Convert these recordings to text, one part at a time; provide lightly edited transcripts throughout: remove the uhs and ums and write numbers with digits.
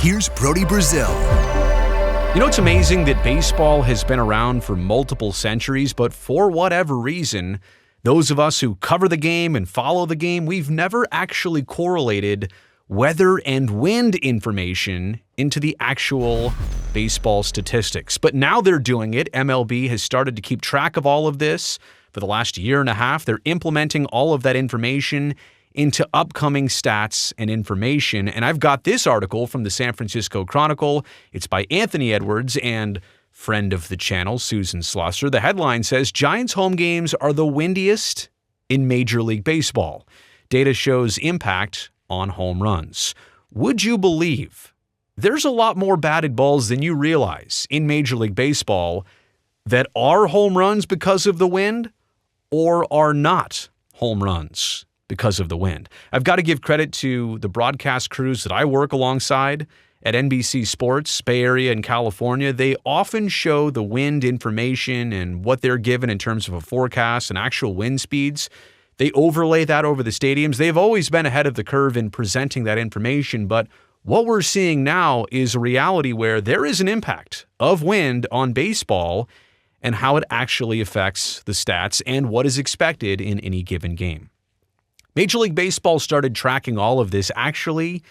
here's Brody Brazil. You know, it's amazing that baseball has been around for multiple centuries, but for whatever reason, those of us who cover the game and follow the game, we've never actually correlated weather and wind information into the actual baseball statistics. But now they're doing it. MLB has started to keep track of all of this for the last year and a half. They're implementing all of that information into upcoming stats and information. And I've got this article from the San Francisco Chronicle. It's by Anthony Edwards and friend of the channel, Susan Slusser. The headline says, Giants home games are the windiest in Major League Baseball. Data shows impact on home runs. Would you believe there's a lot more batted balls than you realize in Major League Baseball that are home runs because of the wind or are not home runs because of the wind? I've got to give credit to the broadcast crews that I work alongside at NBC Sports, Bay Area and California. They often show the wind information and what they're given in terms of a forecast and actual wind speeds. They overlay that over the stadiums. They've always been ahead of the curve in presenting that information, but what we're seeing now is a reality where there is an impact of wind on baseball and how it actually affects the stats and what is expected in any given game. Major League Baseball started tracking all of this actually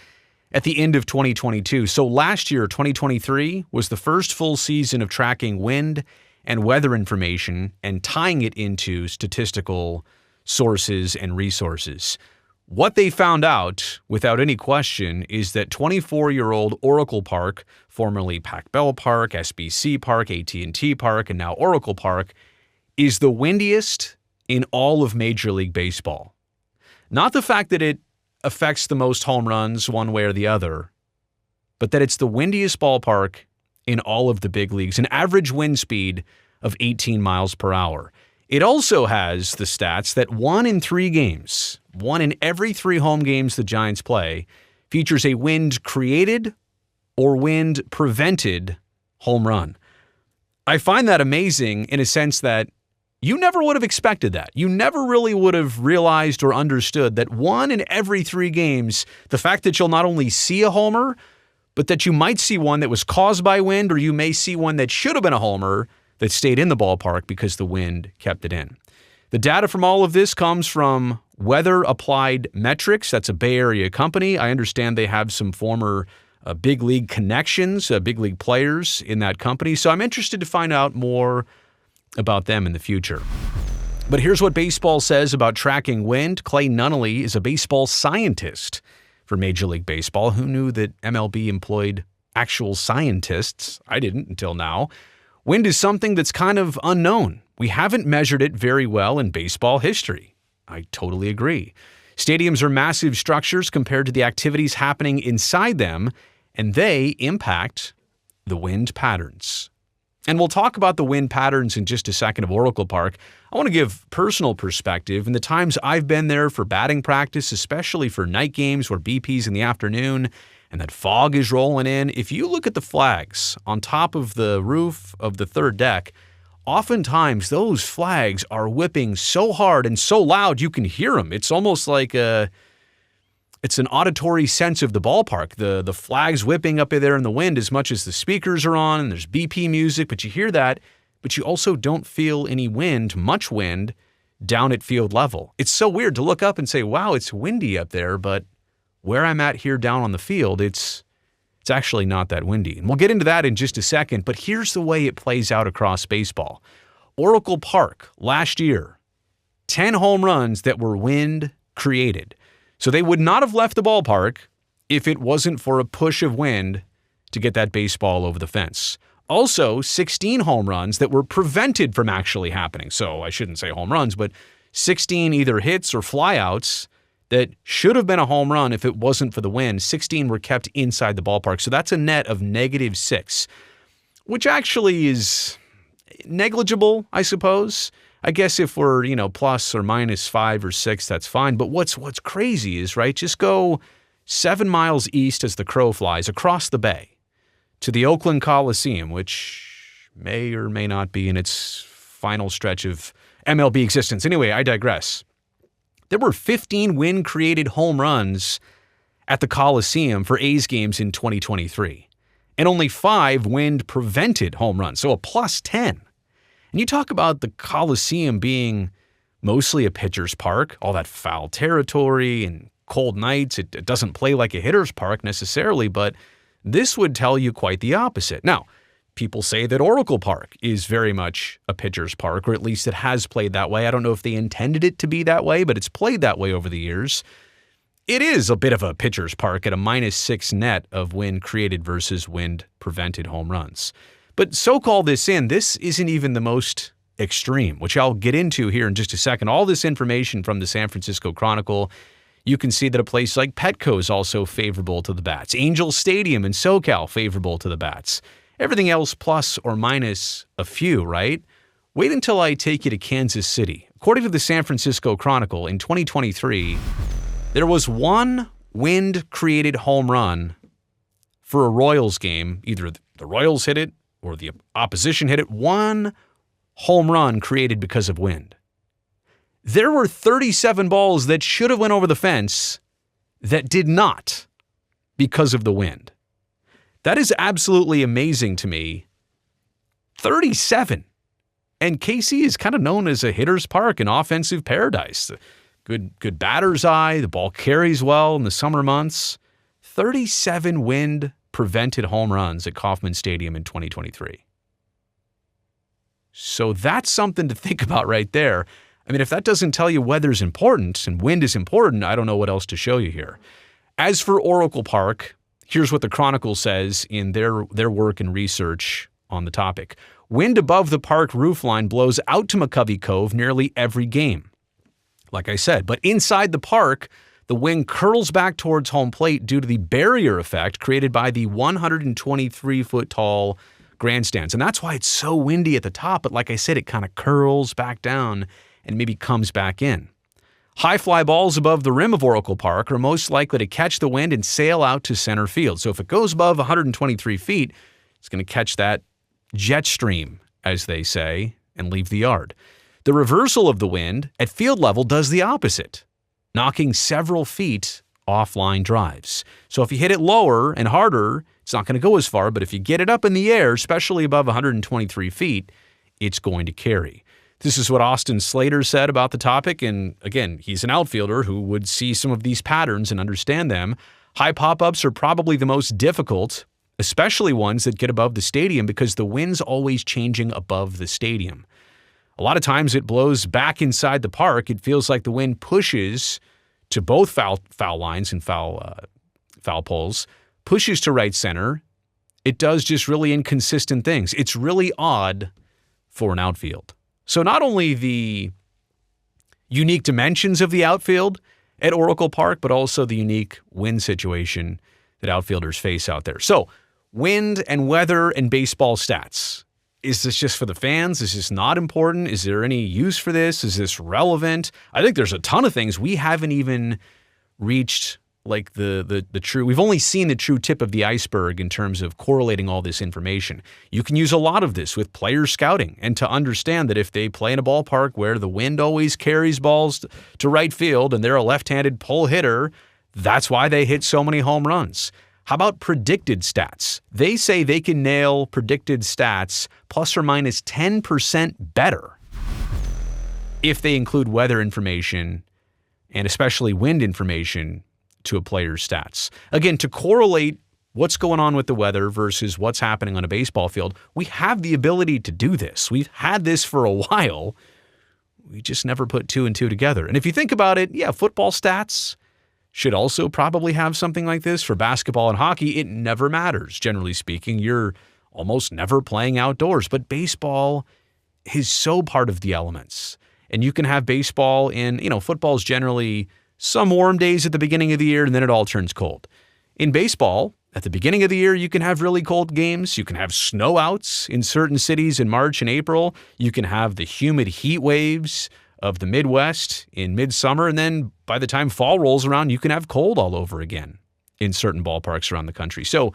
at the end of 2022. So last year, 2023, was the first full season of tracking wind and weather information and tying it into statistical sources and resources. What they found out, without any question, is that 24-year-old Oracle Park, formerly Pac Bell Park, SBC Park, AT&T Park, and now Oracle Park, is the windiest in all of Major League Baseball. Not the fact that it affects the most home runs one way or the other, but that it's the windiest ballpark in all of the big leagues, an average wind speed of 18 miles per hour. It also has the stats that 1 in 3 games, 1 in every 3 home games the Giants play, features a wind-created or wind-prevented home run. I find that amazing in a sense that you never would have expected that. You never really would have realized or understood that 1 in every 3 games, the fact that you'll not only see a homer, but that you might see one that was caused by wind, or you may see one that should have been a homer that stayed in the ballpark because the wind kept it in. The data from all of this comes from Weather Applied Metrics. That's a Bay Area company. I understand they have some former big league connections, big league players in that company. So I'm interested to find out more about them in the future. But here's what baseball says about tracking wind. Clay Nunnally is a baseball scientist for Major League Baseball. Who knew that MLB employed actual scientists? I didn't until now. Wind is something that's kind of unknown. We haven't measured it very well in baseball history. I totally agree. Stadiums are massive structures compared to the activities happening inside them, and they impact the wind patterns. And we'll talk about the wind patterns in just a second of Oracle Park. I want to give personal perspective. In the times I've been there for batting practice, especially for night games where BP's in the afternoon and that fog is rolling in, if you look at the flags on top of the roof of the third deck, oftentimes those flags are whipping so hard and so loud you can hear them. It's almost like it's an auditory sense of the ballpark. The flags whipping up there in the wind as much as the speakers are on, and there's BP music, but you hear that, but you also don't feel any wind, much wind, down at field level. It's so weird to look up and say, wow, it's windy up there, but where I'm at here down on the field, it's actually not that windy. And we'll get into that in just a second, but here's the way it plays out across baseball. Oracle Park, last year, 10 home runs that were wind created. So they would not have left the ballpark if it wasn't for a push of wind to get that baseball over the fence. Also, 16 home runs that were prevented from actually happening. So I shouldn't say home runs, but 16 either hits or flyouts that should have been a home run if it wasn't for the wind. 16 were kept inside the ballpark. So that's a net of -6, which actually is negligible, I suppose. I guess if we're, plus or -5 or 6, that's fine. But what's crazy is, right, just go 7 miles east as the crow flies across the bay to the Oakland Coliseum, which may or may not be in its final stretch of MLB existence. Anyway, I digress. There were 15 wind-created home runs at the Coliseum for A's games in 2023. And only 5 wind-prevented home runs, so a plus 10. And you talk about the Coliseum being mostly a pitcher's park, all that foul territory and cold nights. It doesn't play like a hitter's park necessarily, but this would tell you quite the opposite. Now, people say that Oracle Park is very much a pitcher's park, or at least it has played that way. I don't know if they intended it to be that way, but it's played that way over the years. It is a bit of a pitcher's park at a -6 net of wind created versus wind prevented home runs. But so call this in, this isn't even the most extreme, which I'll get into here in just a second. All this information from the San Francisco Chronicle. You can see that a place like Petco is also favorable to the bats. Angel Stadium in SoCal favorable to the bats. Everything else plus or minus a few, right? Wait until I take you to Kansas City. According to the San Francisco Chronicle, in 2023, there was 1 wind-created home run for a Royals game. Either the Royals hit it or the opposition hit it. 1 home run created because of wind. There were 37 balls that should have went over the fence that did not because of the wind. That is absolutely amazing to me. 37. And KC is kind of known as a hitter's park, an offensive paradise. Good batter's eye. The ball carries well in the summer months. 37 wind-prevented home runs at Kauffman Stadium in 2023. So that's something to think about right there. I mean, if that doesn't tell you weather's important and wind is important, I don't know what else to show you here. As for Oracle Park, here's what the Chronicle says in their work and research on the topic. Wind above the park roofline blows out to McCovey Cove nearly every game. Like I said, but inside the park, the wind curls back towards home plate due to the barrier effect created by the 123-foot-tall grandstands. And that's why it's so windy at the top. But like I said, it kind of curls back down and maybe comes back in. High fly balls above the rim of Oracle Park are most likely to catch the wind and sail out to center field. So if it goes above 123 feet, it's going to catch that jet stream, as they say, and leave the yard. The reversal of the wind at field level does the opposite, knocking several feet off line drives. So if you hit it lower and harder, it's not going to go as far, but if you get it up in the air, especially above 123 feet, it's going to carry. This is what Austin Slater said about the topic, and again, he's an outfielder who would see some of these patterns and understand them. High pop-ups are probably the most difficult, especially ones that get above the stadium because the wind's always changing above the stadium. A lot of times it blows back inside the park. It feels like the wind pushes to both foul lines and foul poles, pushes to right center. It does just really inconsistent things. It's really odd for an outfield. So not only the unique dimensions of the outfield at Oracle Park, but also the unique wind situation that outfielders face out there. So wind and weather and baseball stats. Is this just for the fans? Is this not important? Is there any use for this? Is this relevant? I think there's a ton of things we haven't even reached like the true, we've only seen the true tip of the iceberg in terms of correlating all this information. You can use a lot of this with player scouting and to understand that if they play in a ballpark where the wind always carries balls to right field and they're a left-handed pull hitter, that's why they hit so many home runs. How about predicted stats? They say they can nail predicted stats plus or minus 10% better if they include weather information and especially wind information to a player's stats. Again, to correlate what's going on with the weather versus what's happening on a baseball field, we have the ability to do this. We've had this for a while. We just never put 2 and 2 together. And if you think about it, yeah, football stats should also probably have something like this. For basketball and hockey, it never matters. Generally speaking, you're almost never playing outdoors. But baseball is so part of the elements. And you can have baseball in, football is generally some warm days at the beginning of the year, and then it all turns cold. In baseball, at the beginning of the year, you can have really cold games. You can have snowouts in certain cities in March and April. You can have the humid heat waves of the Midwest in midsummer, and then by the time fall rolls around, you can have cold all over again in certain ballparks around the country. So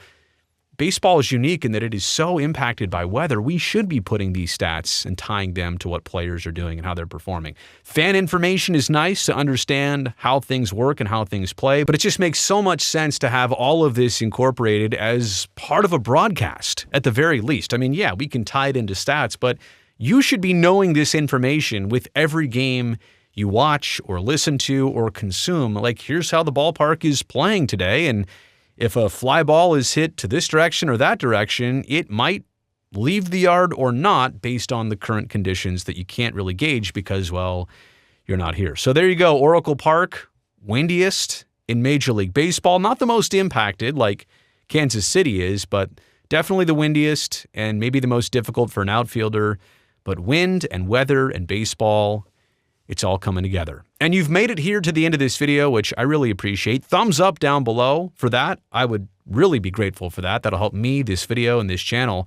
baseball is unique in that it is so impacted by weather. We should be putting these stats and tying them to what players are doing and how they're performing. Fan information is nice to understand how things work and how things play, but it just makes so much sense to have all of this incorporated as part of a broadcast, at the very least. I mean, yeah, we can tie it into stats, but you should be knowing this information with every game you watch or listen to or consume. Like, here's how the ballpark is playing today, and if a fly ball is hit to this direction or that direction, it might leave the yard or not based on the current conditions that you can't really gauge because, well, you're not here. So there you go. Oracle Park, windiest in Major League Baseball. Not the most impacted like Kansas City is, but definitely the windiest and maybe the most difficult for an outfielder. But wind and weather and baseball, it's all coming together. And you've made it here to the end of this video, which I really appreciate. Thumbs up down below for that. I would really be grateful for that. That'll help me, this video, and this channel.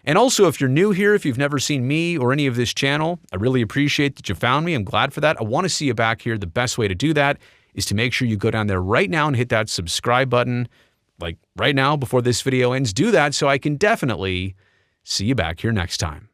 And also, if you're new here, if you've never seen me or any of this channel, I really appreciate that you found me. I'm glad for that. I want to see you back here. The best way to do that is to make sure you go down there right now and hit that subscribe button. Like right now, before this video ends, do that so I can definitely see you back here next time.